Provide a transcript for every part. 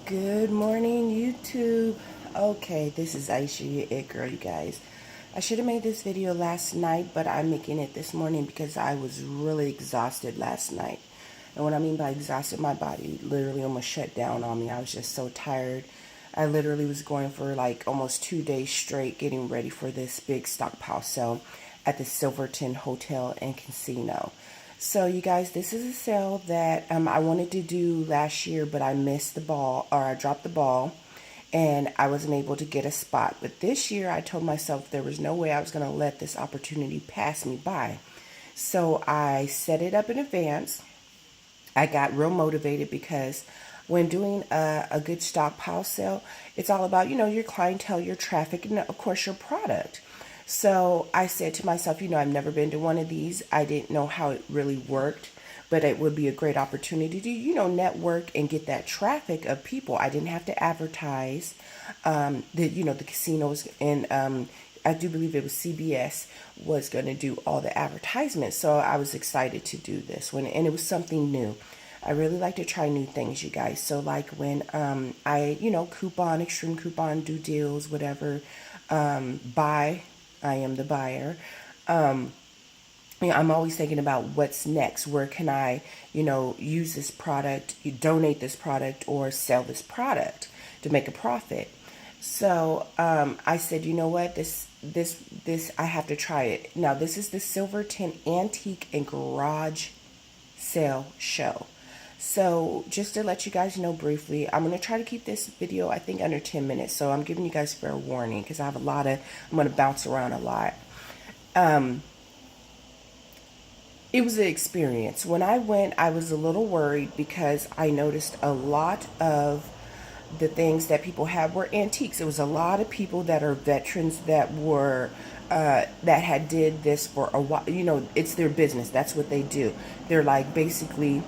Good morning, YouTube. Okay, this is Aisha, your it girl, you guys. I should have made this video last night, but I'm making it this morning because I was really exhausted last night. And what I mean by exhausted, my body literally almost shut down on me. I was just so tired. I literally was going for like almost 2 days straight getting ready for this big stockpile sale at the Silverton Hotel and Casino. So you guys, this is a sale that I wanted to do last year, but I missed the ball, or I dropped the ball, and I wasn't able to get a spot. But this year I told myself there was no way I was going to let this opportunity pass me by. So I set it up in advance. I got real motivated because when doing a good stockpile sale, it's all about, your clientele, your traffic, and of course your product. So I said to myself, I've never been to one of these. I didn't know how it really worked, but it would be a great opportunity to, network and get that traffic of people. I didn't have to advertise. The casinos and I do believe it was CBS was going to do all the advertisements. So I was excited to do this one, and it was something new. I really like to try new things, you guys. So like when I, coupon, extreme coupon, do deals, whatever, buy, I am the buyer. I'm always thinking about what's next. Where can I, use this product, donate this product, or sell this product to make a profit. So I said, you know what, this, I have to try it. Now, this is the Silverton Antique and Garage Sale Show. So just to let you guys know briefly, I'm going to try to keep this video, I think, under 10 minutes. So I'm giving you guys fair warning because I have I'm going to bounce around a lot. It was an experience. When I went, I was a little worried because I noticed a lot of the things that people have were antiques. It was a lot of people that are veterans that were that had did this for a while. It's their business. That's what they do. They're like basically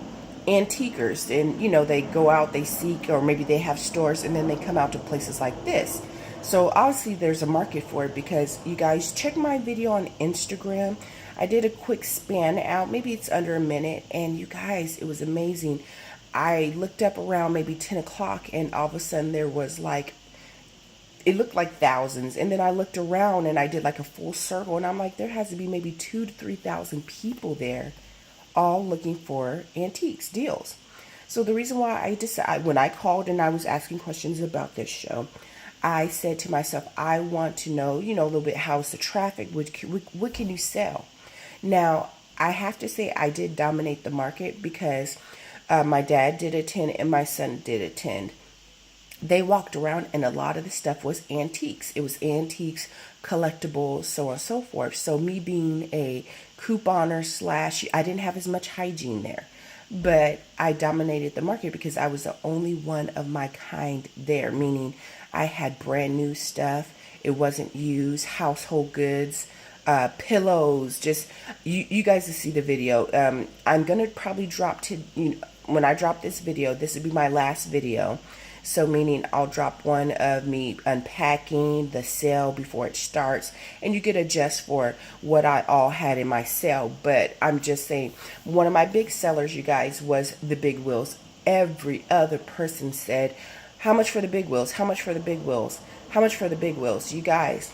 antiquers, and they go out, they seek, or maybe they have stores, and then they come out to places like this. So obviously there's a market for it, because you guys check my video on Instagram. I did a quick span out, maybe it's under a minute, and you guys, it was amazing. I looked up around maybe 10 o'clock, and all of a sudden there was like, it looked like thousands. And then I looked around and I did like a full circle, and I'm like, there has to be maybe 2,000 to 3,000 people there, all looking for antiques deals. So the reason why I decided, when I called and I was asking questions about this show, I said to myself, I want to know, a little bit, how's the traffic? What can you sell? Now, I have to say I did dominate the market because my dad did attend and my son did attend. They walked around and a lot of the stuff was antiques. It was antiques, collectibles, so on and so forth. So me being a couponer slash, I didn't have as much hygiene there. But I dominated the market because I was the only one of my kind there, meaning I had brand new stuff. It wasn't used, household goods, pillows, just, you guys will see the video. I'm going to probably drop when I drop this video, this will be my last video. So meaning I'll drop one of me unpacking the sale before it starts, and you get a adjust for what I all had in my sale. But I'm just saying, one of my big sellers, you guys, was the big wheels. Every other person said, how much for the big wheels? How much for the big wheels? How much for the big wheels? You guys,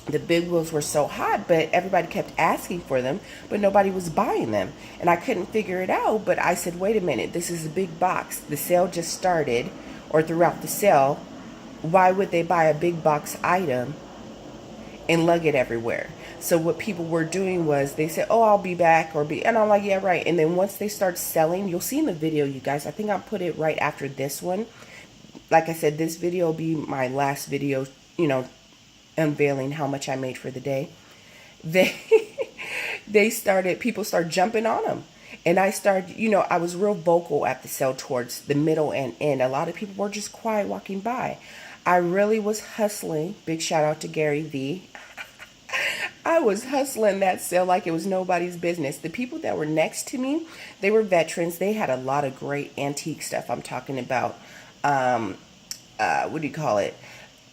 the big wheels were so hot, but everybody kept asking for them, but nobody was buying them. And I couldn't figure it out, but I said, wait a minute, this is a big box. The sale just started, or throughout the sale. Why would they buy a big box item and lug it everywhere? So what people were doing was they said, oh, I'll be back, and I'm like, yeah, right. And then once they start selling, you'll see in the video, you guys, I think I'll put it right after this one. Like I said, this video will be my last video, unveiling how much I made for the day. People started jumping on them. And I started, I was real vocal at the sale towards the middle and end. A lot of people were just quiet walking by. I really was hustling. Big shout out to Gary V. I was hustling that sale like it was nobody's business. The people that were next to me, they were veterans. They had a lot of great antique stuff. I'm talking about, what do you call it?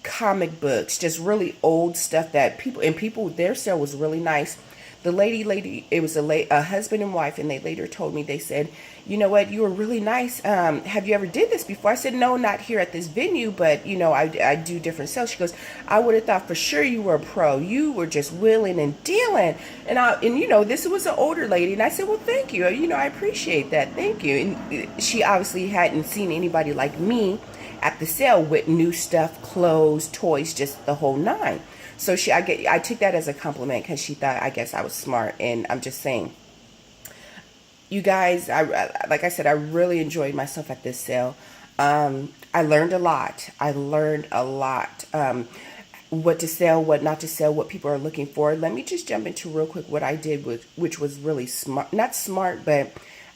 Comic books, just really old stuff that people, their sale was really nice. The lady, it was a husband and wife, and they later told me, they said, you know what, you were really nice. Have you ever did this before? I said, no, not here at this venue, but I do different sales. She goes, I would have thought for sure you were a pro. You were just willing and dealing. And this was an older lady, and I said, well, thank you. I appreciate that. Thank you. And she obviously hadn't seen anybody like me at the sale with new stuff, clothes, toys, just the whole nine. So I took that as a compliment because she thought, I guess, I was smart. And I'm just saying, you guys, like I said, I really enjoyed myself at this sale. I learned a lot. What to sell, what not to sell, what people are looking for. Let me just jump into real quick what I did, which was really smart. Not smart, but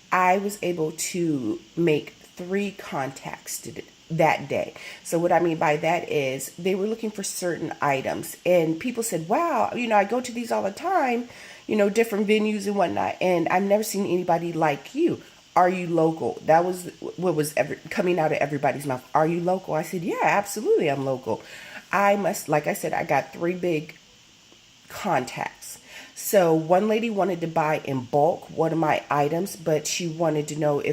I was able to make 3 contacts that day. So what I mean by that is they were looking for certain items, and people said, wow, I go to these all the time, different venues and whatnot, and I've never seen anybody like you. Are you local? That was what was coming out of everybody's mouth. Are you local? I said, yeah, absolutely, I'm local. Like I said, I got 3 big contacts. So one lady wanted to buy in bulk one of my items, but she wanted to know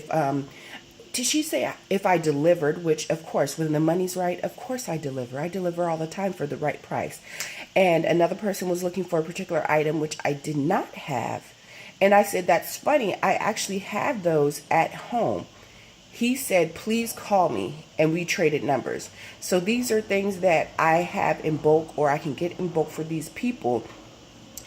did she say if I delivered, which of course, when the money's right, of course I deliver. I deliver all the time for the right price. And another person was looking for a particular item, which I did not have. And I said, that's funny. I actually have those at home. He said, please call me, and we traded numbers. So these are things that I have in bulk, or I can get in bulk for these people,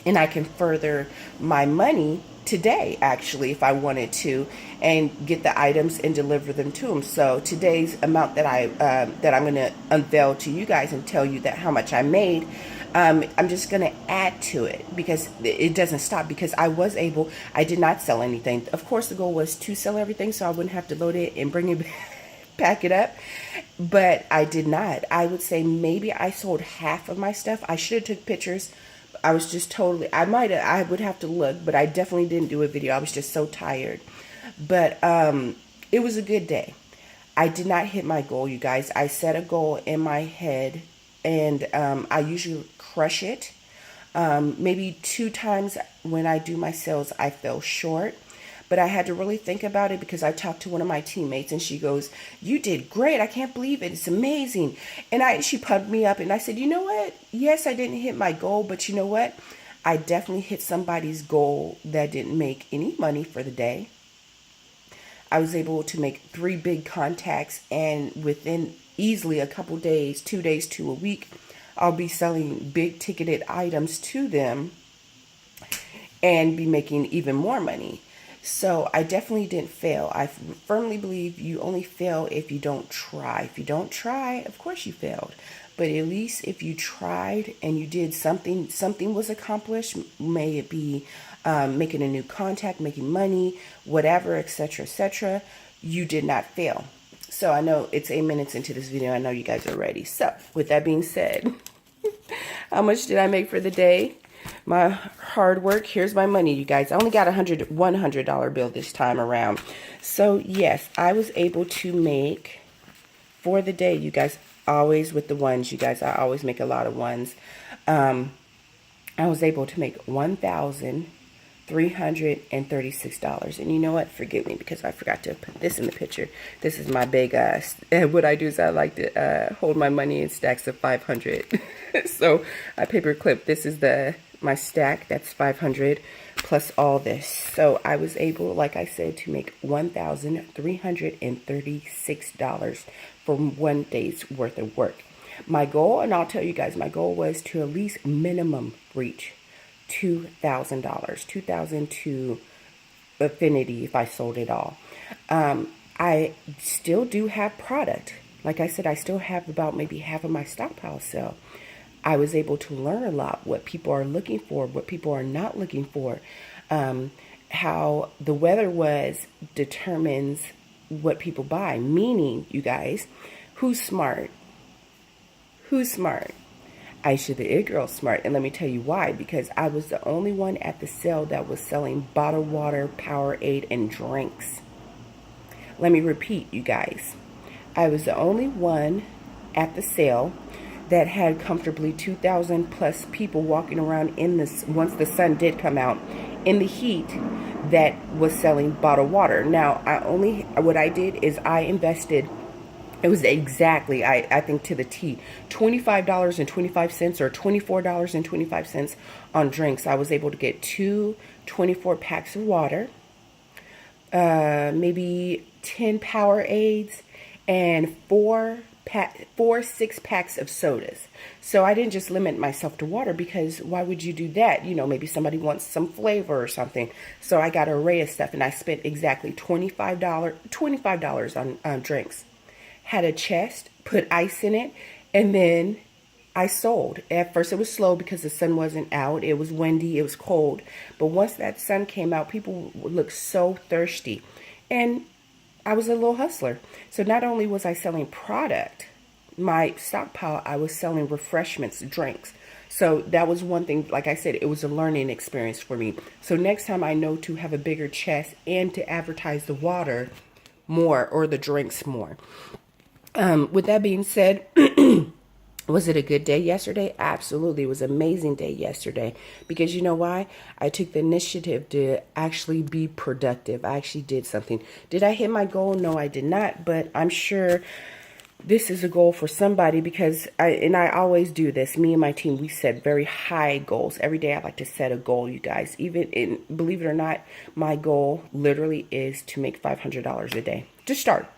and I can further my money today, actually, if I wanted to, and get the items and deliver them to them. So today's amount that I'm going to unveil to you guys and tell you that how much I made, I'm just going to add to it because it doesn't stop, because I did not sell anything. Of course, the goal was to sell everything so I wouldn't have to load it and bring it pack it up, but I did not. I would say maybe I sold half of my stuff. I should have took pictures. I was just totally, I would have to look, but I definitely didn't do a video. I was just so tired. But it was a good day. I did not hit my goal, you guys. I set a goal in my head, and I usually crush it. Maybe 2 times when I do my sales, I fell short. But I had to really think about it because I talked to one of my teammates, and she goes, you did great. I can't believe it. It's amazing. And she pumped me up, and I said, you know what? Yes, I didn't hit my goal, but you know what? I definitely hit somebody's goal that didn't make any money for the day. I was able to make 3 big contacts, and within easily a couple days, 2 days to a week, I'll be selling big ticketed items to them and be making even more money. So I definitely didn't fail. I firmly believe you only fail if you don't try. If you don't try, of course you failed. But at least if you tried and you did something was accomplished, may it be making a new contact, making money, whatever, etc., you did not fail. So I know it's 8 minutes into this video. I know you guys are ready. So with that being said, how much did I make for the day? My hard work, here's my money, you guys. I only got $100 bill this time around. So yes, I was able to make for the day, you guys, always with the ones, you guys, I always make a lot of ones. I was able to make $1,336. And you know what? Forgive me because I forgot to put this in the picture. This is my big what I do is I like to hold my money in stacks of 500. So I paper clip. This is my stack. That's 500 plus all this. So I was able, like I said, to make $1,336 for one day's worth of work. My goal, and I'll tell you guys, my goal was to at least minimum reach $2,000, $2,000 to infinity if I sold it all. I still do have product. Like I said, I still have about maybe half of my stockpile sell. I was able to learn a lot, what people are looking for, what people are not looking for. How the weather determines what people buy. Meaning, you guys, who's smart? Who's smart? Aisha the It Girl smart, and let me tell you why. Because I was the only one at the sale that was selling bottled water, Powerade, and drinks. Let me repeat, you guys. I was the only one at the sale that had comfortably 2,000 plus people walking around in this, once the sun did come out, in the heat, that was selling bottled water. Now, what I did is I invested, it was exactly, I think to the T, $25.25 or $24.25 on drinks. I was able to get two 24 packs of water, maybe 10 Powerades, and four 6 packs of sodas. So I didn't just limit myself to water, because why would you do that? You know, maybe somebody wants some flavor or something. So I got an array of stuff, and I spent exactly $25 on drinks. Had a chest, put ice in it, and then I sold. At first it was slow because the sun wasn't out. It was windy, it was cold. But once that sun came out, people looked so thirsty. And I was a little hustler. So not only was I selling product, my stockpile, I was selling refreshments, drinks. So that was one thing, like I said, it was a learning experience for me. So next time I know to have a bigger chest and to advertise the water more or the drinks more. With that being said, was it a good day yesterday? Absolutely. It was an amazing day yesterday, because you know why? I took the initiative to actually be productive. I actually did something. Did I hit my goal? No, I did not, but I'm sure this is a goal for somebody, because I always do this. Me and my team, we set very high goals. Every day I like to set a goal, you guys. Believe it or not, my goal literally is to make $500 a day. To start.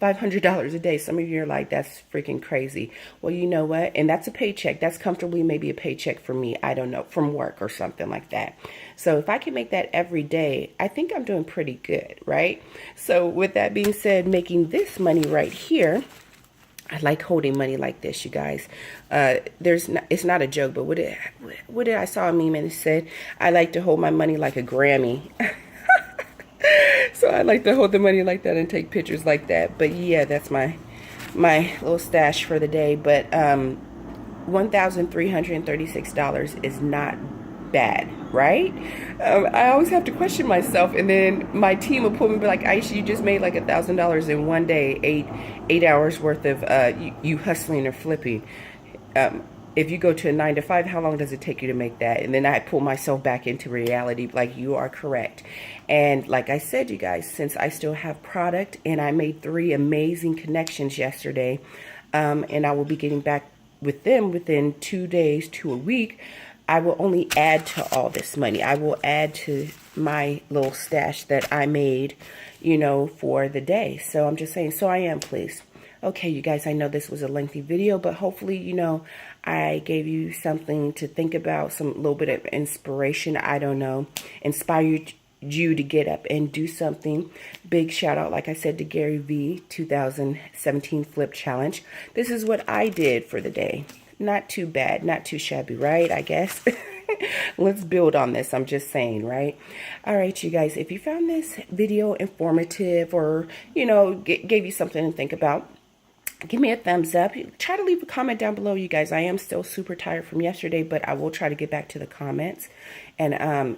$500 a day. Some of you are like, that's freaking crazy. Well, you know what? And that's a paycheck. That's comfortably maybe a paycheck for me. I don't know, from work or something like that. So if I can make that every day, I think I'm doing pretty good, right? So with that being said, making this money right here, I like holding money like this, you guys. It's not a joke, but what did I saw a meme and it said, I like to hold my money like a Grammy. So I like to hold the money like that and take pictures like that. But yeah, that's my little stash for the day. But $1,336 is not bad, right? I always have to question myself, and then my team will pull me and be like, Aisha, you just made like $1,000 in one day, eight hours worth of you hustling or flipping. If you go to a 9 to 5, how long does it take you to make that? And then I pull myself back into reality, like, you are correct. And like I said, you guys, since I still have product, and I made 3 amazing connections yesterday, and I will be getting back with them within 2 days to a week, I will only add to all this money. I will add to my little stash that I made, you know, for the day. So I'm just saying, so I am pleased. Okay, you guys, I know this was a lengthy video, but hopefully, you know, I gave you something to think about, some little bit of inspiration, I don't know, inspire you to get up and do something. Big shout out, like I said, to Gary V 2017 Flip Challenge. This is what I did for the day. Not too bad, not too shabby, right? I guess. Let's build on this. I'm just saying, right? All right, you guys, if you found this video informative, or, you know, gave you something to think about, give me a thumbs up. Try to leave a comment down below, you guys. I am still super tired from yesterday, but I will try to get back to the comments and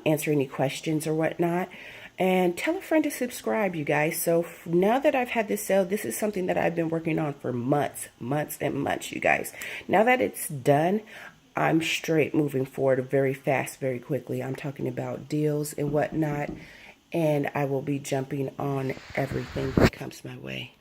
answer any questions or whatnot. And tell a friend to subscribe, you guys. So now that I've had this sale, this is something that I've been working on for months and months, you guys. Now that it's done, I'm straight moving forward very fast, very quickly. I'm talking about deals and whatnot, and I will be jumping on everything that comes my way.